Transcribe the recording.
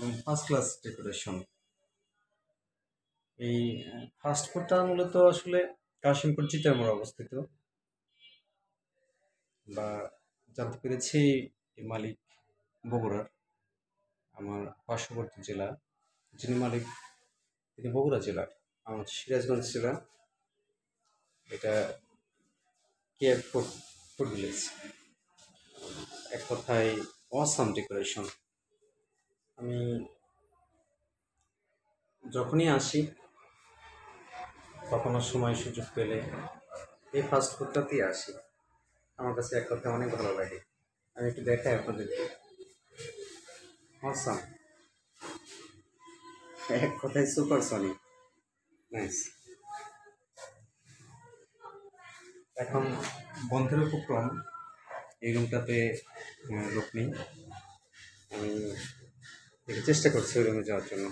একদম first class decoration. এই fast ফুডটা মূলত আসলে কাশিমপুর চিটার অবস্থিত, বা জানতে পেরেছি এই মালিক বগুড়ার, আমার পার্শ্ববর্তী জেলা। যিনি মালিক তিনি বগুড়া জেলার, আমার সিরাজগঞ্জ জেলা। এটা কেয়ার ফুড ফুড ভিলেজ। এক কথায় অসাম ডেকোরেশন। আমি যখনই আসি, কখনো সময় সুযোগ পেলে এই ফাস্ট ফুডটাতেই আসি। আমার কাছে এক কথায় অনেক ভালো লাগে। আমি একটু দেখাই আপনাদেরকে। অসাম, এক কথায় সুপার সনিক। নাইস। এখন বন্ধের উপক্রম, এই রুমটাতে লোক নেই। আমি একটু চেষ্টা করছি ওই রুমে যাওয়ার জন্য।